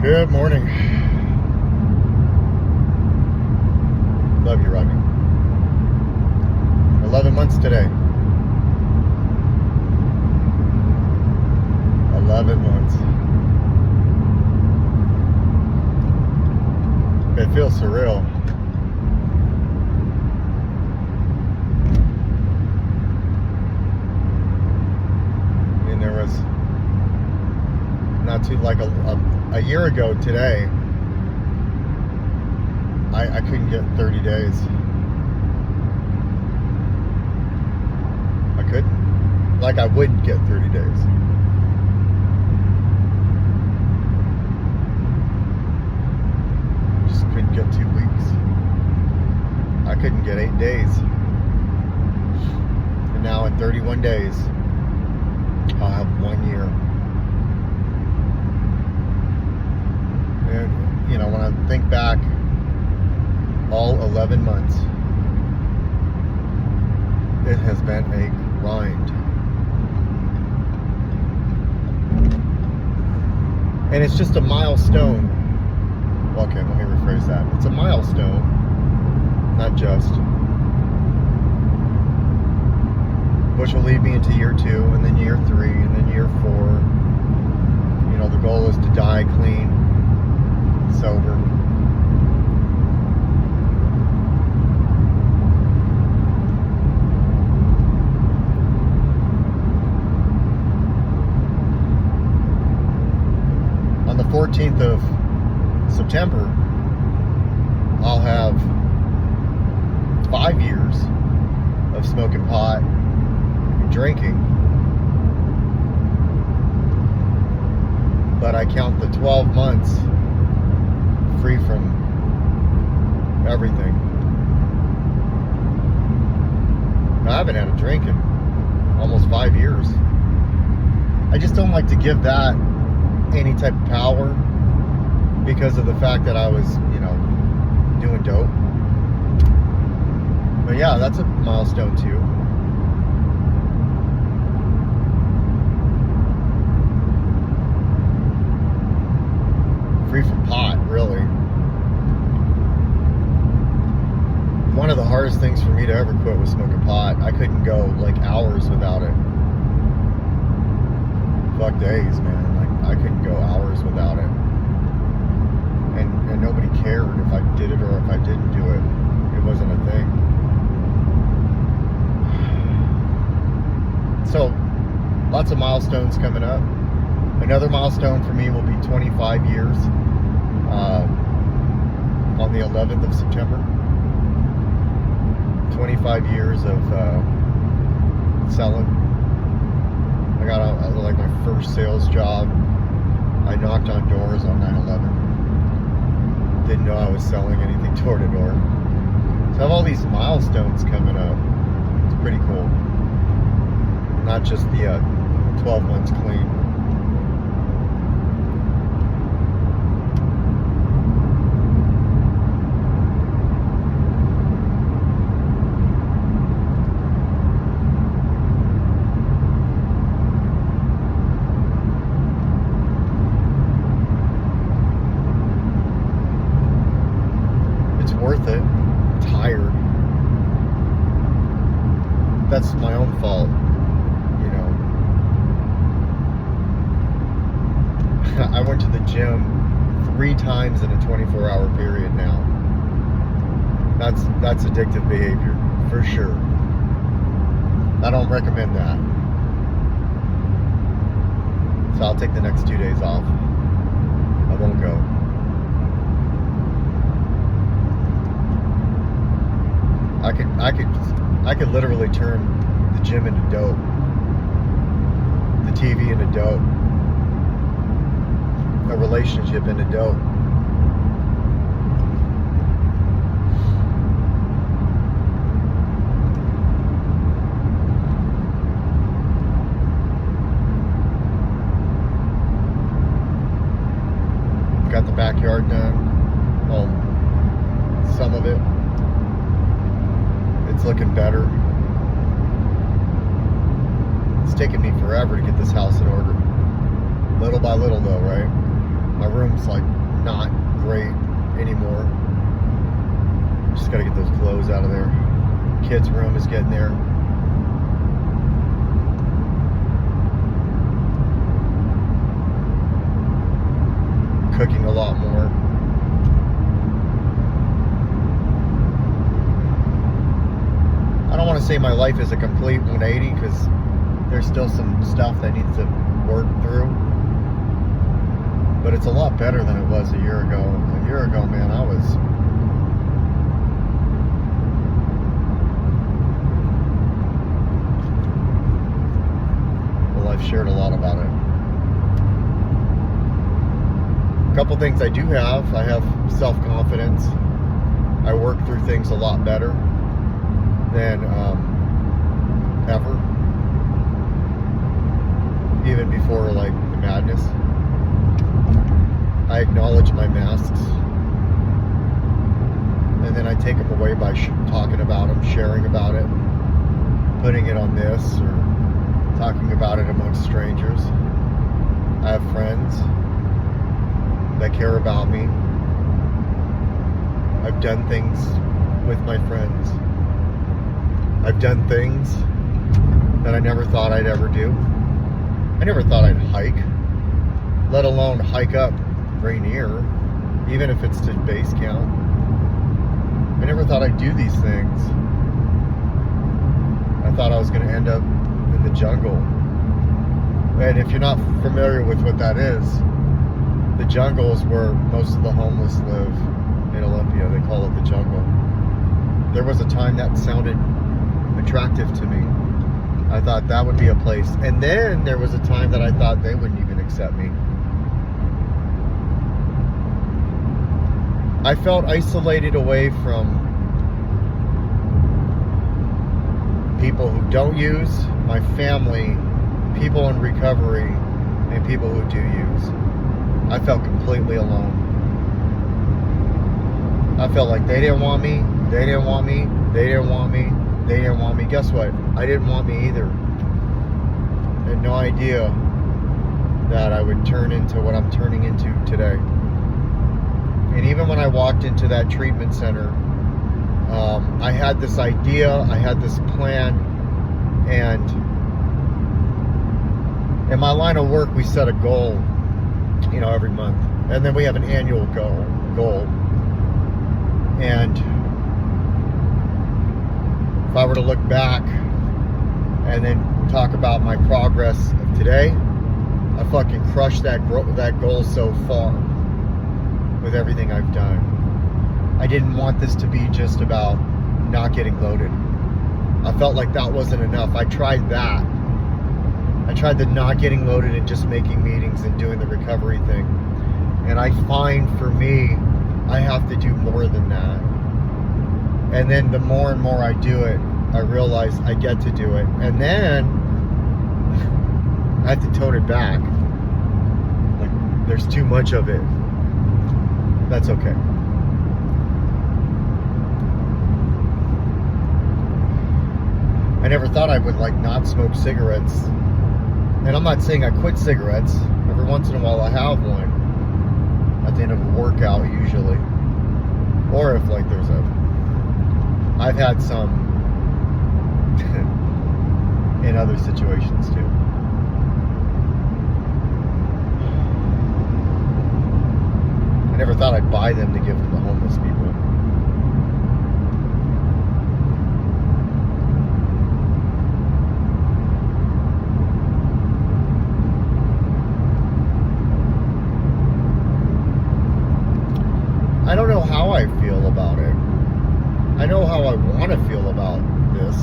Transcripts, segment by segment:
Good morning. Love you, Rodney. 11 months today. 11 months. It feels surreal. I mean, there was not too, like a year ago today, I couldn't get 30 days. I couldn't. Like, I wouldn't get 30 days. Just couldn't get 2 weeks. I couldn't get 8 days. And now in 31 days, I'll have 1 year. And, you know, when I think back, all 11 months, it has been a grind. And it's just a milestone. Okay, let me rephrase that. It's a milestone, not just. Which will lead me into year 2, and then year 3, and then year 4. You know, the goal is to die clean, sober. On the 14th of September, I'll have 5 years of smoking pot and drinking. But I count the 12 months free from everything. I haven't had a drink in almost 5 years. I just don't like to give that any type of power because of the fact that I was, you know, doing dope. But yeah, that's a milestone too. Free from pot, really. One of the hardest things for me to ever quit was smoking pot. I couldn't go like hours without it. Fuck days, man. I couldn't go hours without it. And nobody cared if I did it or if I didn't do it. It wasn't a thing. So, lots of milestones coming up. Another milestone for me will be 25 years on the 11th of September. 25 years of selling. I got like my first sales job. I knocked on doors on 9/11. Didn't know I was selling anything door to door. So I have all these milestones coming up. It's pretty cool. Not just the 12 months clean. Worth it. I'm tired. That's my own fault, you know. I went to the gym 3 times in a 24-hour period now. That's addictive behavior, for sure. I don't recommend that. So I'll take the next 2 days off. I won't go. I could literally turn the gym into dope, the TV into dope, a relationship into dope. Got the backyard done. Well, some of it. It's looking better. It's taken me forever to get this house in order. Little by little though, right? My room's room's like not great anymore. Just gotta get those clothes out of there. Kids' room is getting there. Cooking a lot more. I don't want to say my life is a complete 180 because there's still some stuff that needs to work through. But it's a lot better than it was a year ago. A year ago, man, I was... Well, I've shared a lot about it. A couple things I do have. I have self-confidence. I work through things a lot better than ever. Even before, like, the madness. I acknowledge my masks. And then I take them away by talking about them, sharing about it, putting it on this, or talking about it amongst strangers. I have friends that care about me. I've done things with my friends. I've done things that I never thought I'd ever do. I never thought I'd hike, let alone hike up Rainier, even if it's to base camp. I never thought I'd do these things. I thought I was going to end up in the jungle. And if you're not familiar with what that is, the jungle is where most of the homeless live in Olympia. They call it the jungle. There was a time that sounded attractive to me. I thought that would be a place. And then there was a time that I thought they wouldn't even accept me. I felt isolated away from people who don't use, my family, people in recovery, and people who do use. I felt completely alone. I felt like they didn't want me, they didn't want me, they didn't want me, they didn't want me. Guess what? I didn't want me either. I had no idea that I would turn into what I'm turning into today. And even when I walked into that treatment center, I had this idea, I had this plan, and in my line of work, we set a goal, every month. And then we have an annual goal. And if I were to look back and then talk about my progress of today, I fucking crushed that goal so far with everything I've done. I didn't want this to be just about not getting loaded. I felt like that wasn't enough. I tried that. I tried the not getting loaded and just making meetings and doing the recovery thing. And I find for me, I have to do more than that. And then the more and more I do it, I realize I get to do it. And then I have to tone it back. Like, there's too much of it. That's okay. I never thought I would not smoke cigarettes. And I'm not saying I quit cigarettes. Every once in a while I have one at the end of a workout usually. Or if there's I've had some in other situations too. I never thought I'd buy them to give to the homeless people. I don't know how I feel about it. I know how I want to feel about this.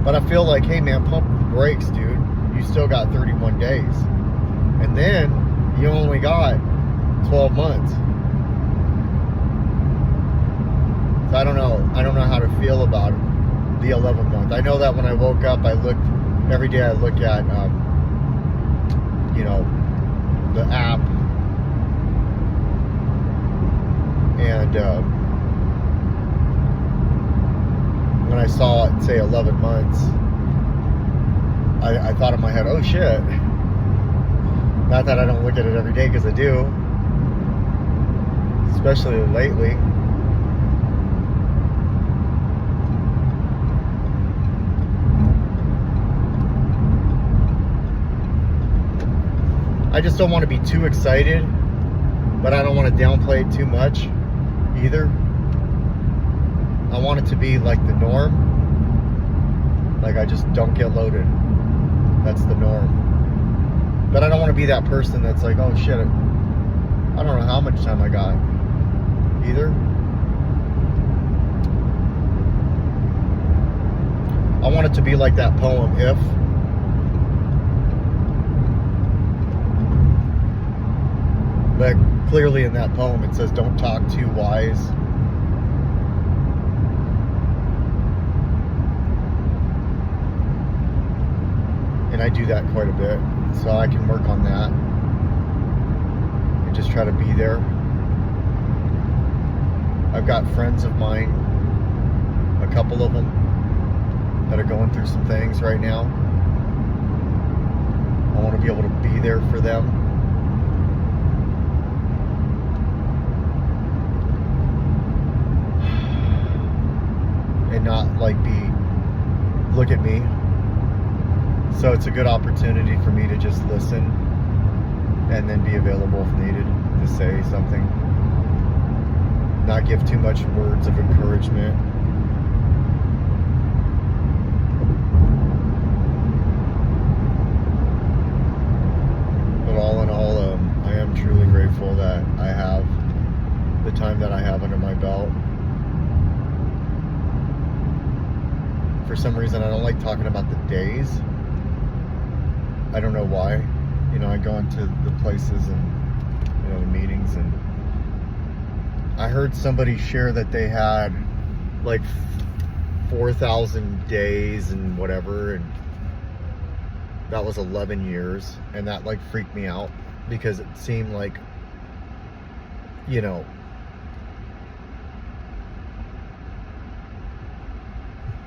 But I feel like, hey man, pump the brakes, dude. You still got 31 days. And then you only got 12 months. So I don't know. I don't know how to feel about the 11th month. I know that when I woke up, every day I look at, the app. And when I saw it say 11 months, I thought in my head, oh shit. Not that I don't look at it every day, because I do. especially lately. I just don't want to be too excited, but I don't want to downplay it too much either. I want it to be like the norm. Like I just don't get loaded. That's the norm. But I don't want to be that person that's like, oh shit, I don't know how much time I got either. I want it to be like that poem, If. But clearly in that poem it says, don't talk too wise. And I do that quite a bit. So I can work on that. And just try to be there. I've got friends of mine, a couple of them, that are going through some things right now. I want to be able to be there for them. And not like look at me. So it's a good opportunity for me to just listen and then be available if needed to say something. Not give too much words of encouragement. But all in all, I am truly grateful that I have the time that I have under my belt. For some reason, I don't like talking about the days. I don't know why. You know, I go into the places and, you know, the meetings, and I heard somebody share that they had like 4,000 days and whatever, and that was 11 years, and that like freaked me out because it seemed like, you know,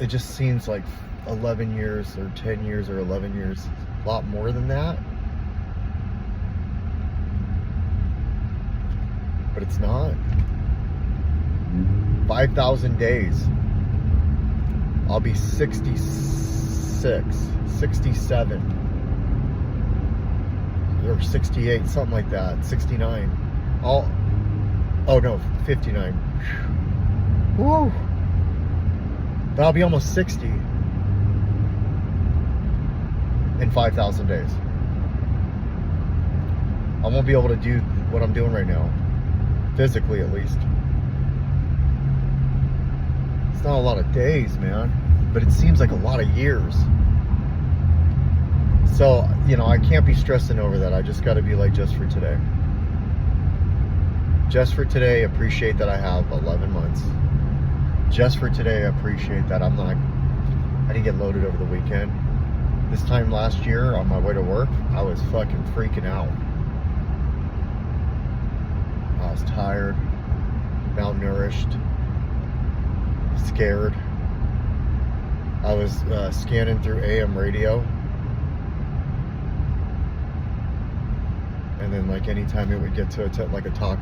it just seems like 11 years or 10 years or 11 years, a lot more than that. But it's not. 5,000 days. I'll be 66, 67, or 68, something like that, 69. Oh no, 59. Woo! But I'll be almost 60 in 5,000 days. I won't be able to do what I'm doing right now, physically at least. It's not a lot of days, man, but it seems like a lot of years. So, you know, I can't be stressing over that. I just got to be like, just for today. Just for today, appreciate that I have 11 months. Just for today, I appreciate that I didn't get loaded over the weekend. This time last year, on my way to work, I was fucking freaking out. I was tired, malnourished, scared. I was scanning through AM radio. And then like anytime it would get to like a talk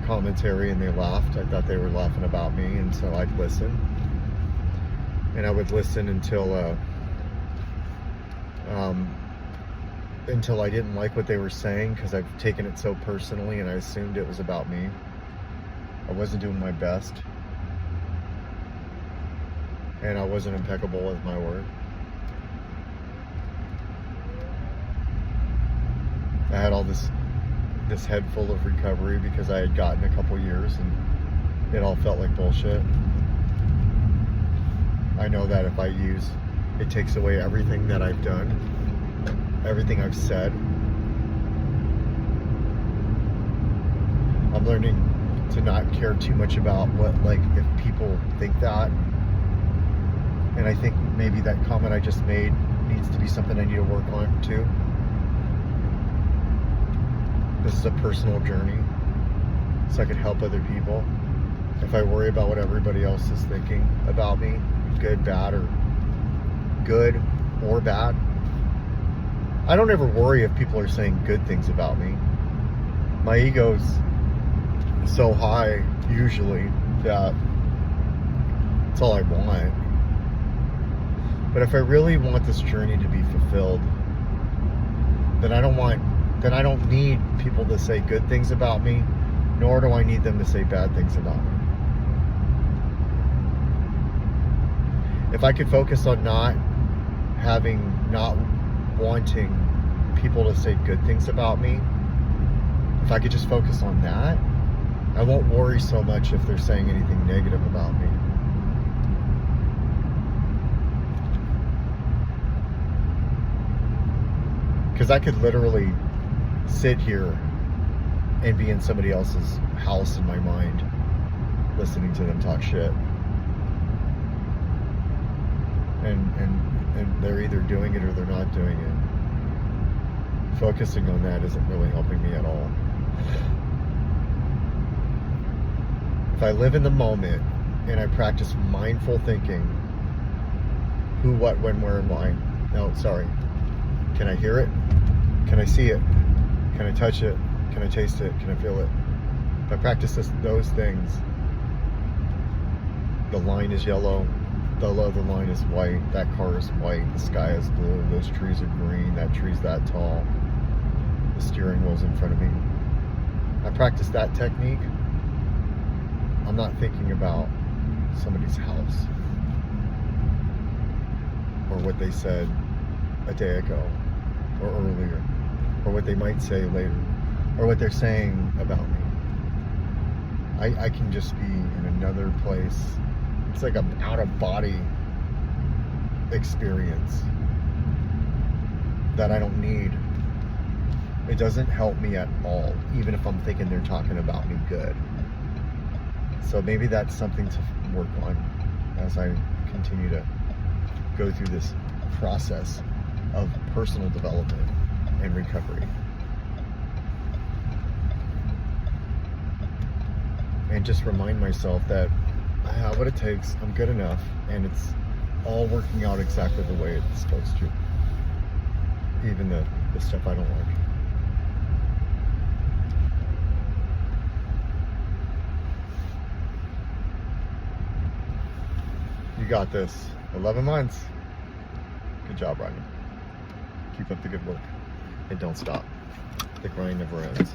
commentary and they laughed, I thought they were laughing about me, and so I'd listen. And I would listen until I didn't like what they were saying, because I've taken it so personally and I assumed it was about me. I wasn't doing my best. And I wasn't impeccable with my word. I had all this head full of recovery because I had gotten a couple years and it all felt like bullshit. I know that if I use, it takes away everything that I've done, everything I've said. I'm learning to not care too much about what, like, if people think that. And I think maybe that comment I just made needs to be something I need to work on too. This is a personal journey, so I can help other people. If I worry about what everybody else is thinking about me, good, bad, or good or bad, I don't ever worry if people are saying good things about me. My ego's so high usually that it's all I want. But if I really want this journey to be fulfilled, then I don't need people to say good things about me, nor do I need them to say bad things about me. If I could focus on not wanting people to say good things about me, if I could just focus on that, I won't worry so much if they're saying anything negative about me. Because I could literally sit here and be in somebody else's house in my mind, listening to them talk shit. And they're either doing it or they're not doing it. Focusing on that isn't really helping me at all. If I live in the moment and I practice mindful thinking, who, what, when, where, and why. No, sorry. Can I hear it? Can I see it? Can I touch it? Can I taste it? Can I feel it? If I practice those things, the line is yellow, the line is white, that car is white, the sky is blue, those trees are green, that tree's that tall, the steering wheel's in front of me. I practice that technique. I'm not thinking about somebody's house or what they said a day ago or earlier, or what they might say later, or what they're saying about me. I can just be in another place. It's like an out-of-body experience that I don't need. It doesn't help me at all, even if I'm thinking they're talking about me good. So maybe that's something to work on as I continue to go through this process of personal development and recovery. And just remind myself that I have what it takes, I'm good enough, and it's all working out exactly the way it's supposed to. Even the stuff I don't like. You got this. 11 months. Good job, Rodney. Keep up the good work. And don't stop. The grind never ends.